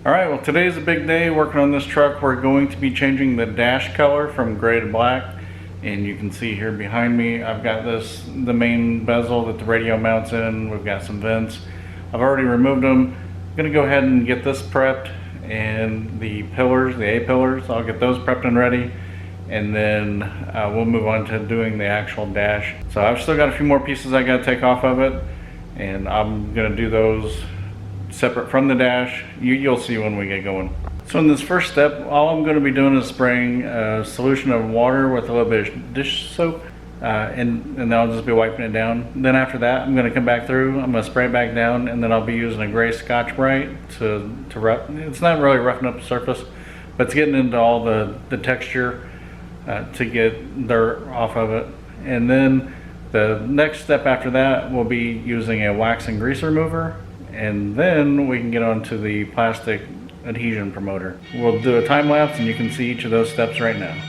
Alright, well today's a big day working on this truck. We're going to be changing the dash color from gray to black. And you can see here behind me, I've got the main bezel that the radio mounts in. We've got some vents. I've already removed them. I'm going to go ahead and get this prepped, and the pillars, the A-pillars, I'll get those prepped and ready. And then we'll move on to doing the actual dash. So I've still got a few more pieces I got to take off of it, and I'm going to do those separate from the dash. You'll see when we get going. So in this first step, all I'm going to be doing is spraying a solution of water with a little bit of dish soap, and then I'll just be wiping it down. Then after that, I'm going to come back through, I'm going to spray it back down, and then I'll be using a gray Scotch-Brite to rough. It's not really roughing up the surface, but it's getting into all the texture to get dirt off of it. And then the next step after that will be using a wax and grease remover, and then we can get onto the plastic adhesion promoter. We'll do a time lapse and you can see each of those steps right now.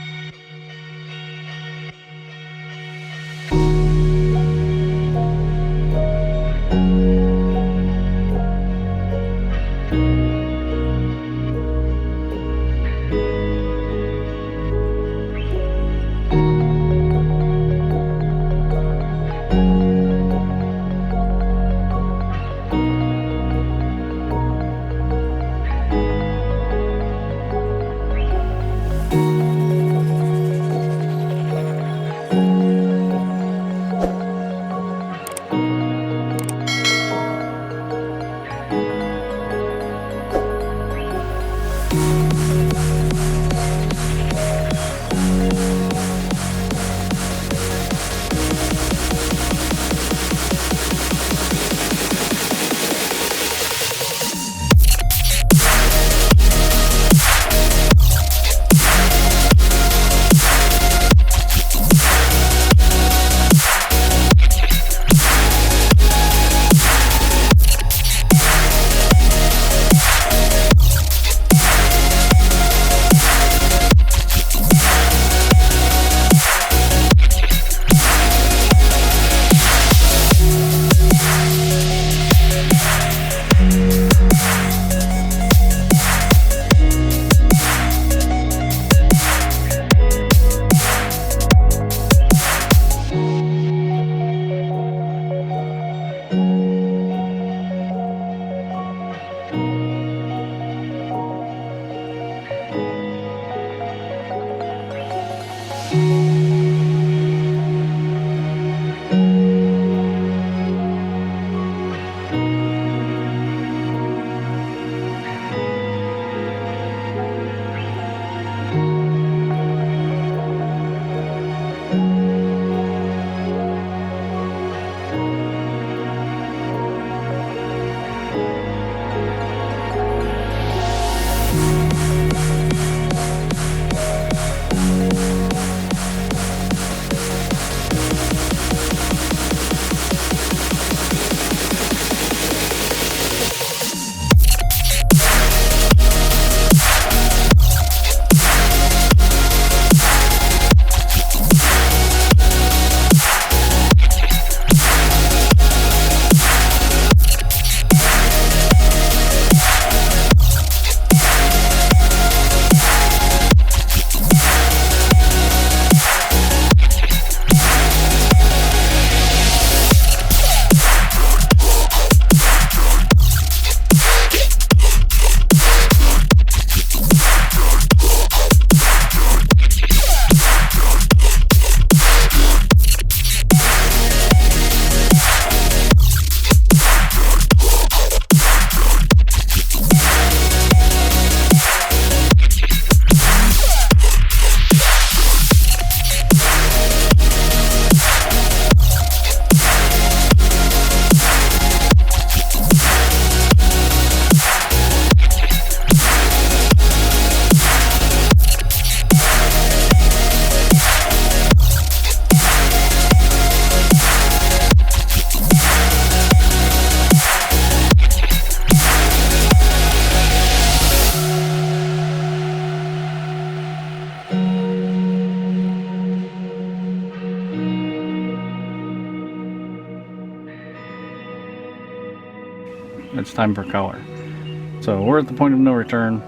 It's time for color. So we're at the point of no return.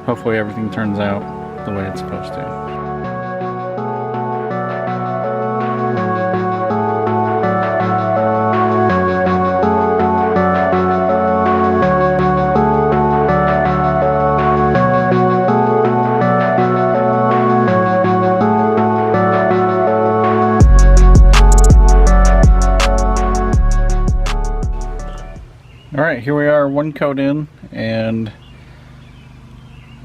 Hopefully everything turns out the way it's supposed to. Alright, here we are, one coat in, and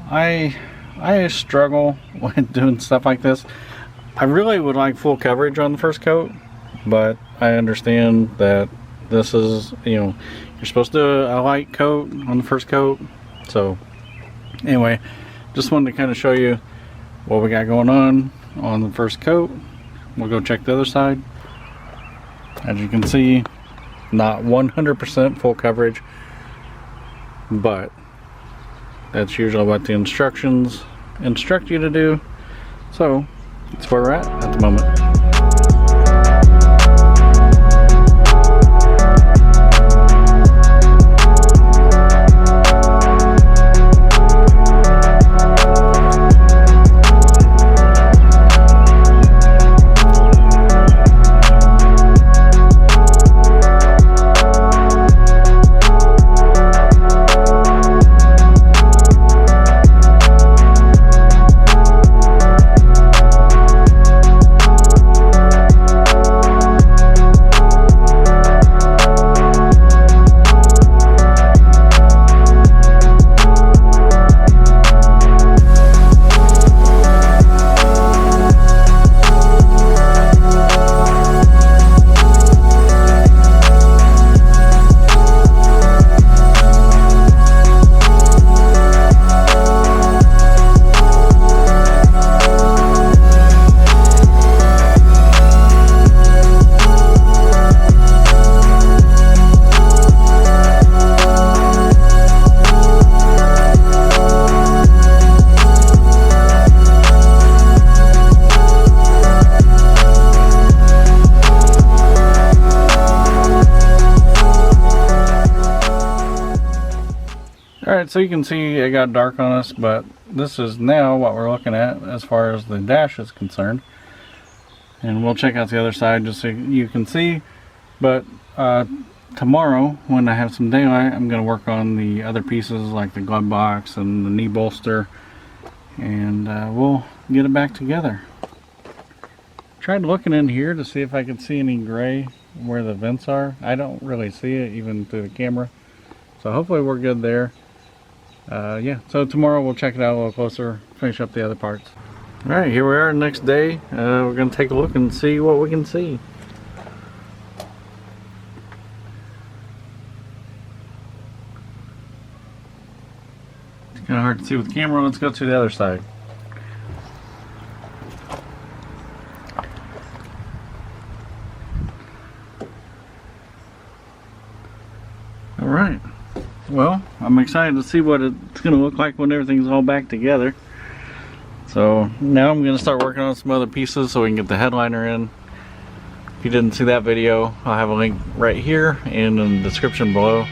I struggle with doing stuff like this. I really would like full coverage on the first coat, but I understand that this is, you know, you're supposed to do a light coat on the first coat. So anyway, just wanted to kind of show you what we got going on the first coat. We'll go check the other side. As you can see, not 100% full coverage, but that's usually what the instructions instruct you to do. So that's where we're at the moment. Alright, so you can see it got dark on us, but this is now what we're looking at as far as the dash is concerned. And we'll check out the other side just so you can see. But tomorrow, when I have some daylight, I'm going to work on the other pieces like the glove box and the knee bolster. And we'll get it back together. Tried looking in here to see if I could see any gray where the vents are. I don't really see it even through the camera. So hopefully we're good there. Yeah, so tomorrow we'll check it out a little closer, finish up the other parts. Alright, here we are the next day. We're going to take a look and see what we can see. It's kind of hard to see with the camera. Let's go to the other side. Alright. Well, I'm excited to see what it's going to look like when everything's all back together. So now I'm going to start working on some other pieces so we can get the headliner in. If you didn't see that video, I'll have a link right here and in the description below.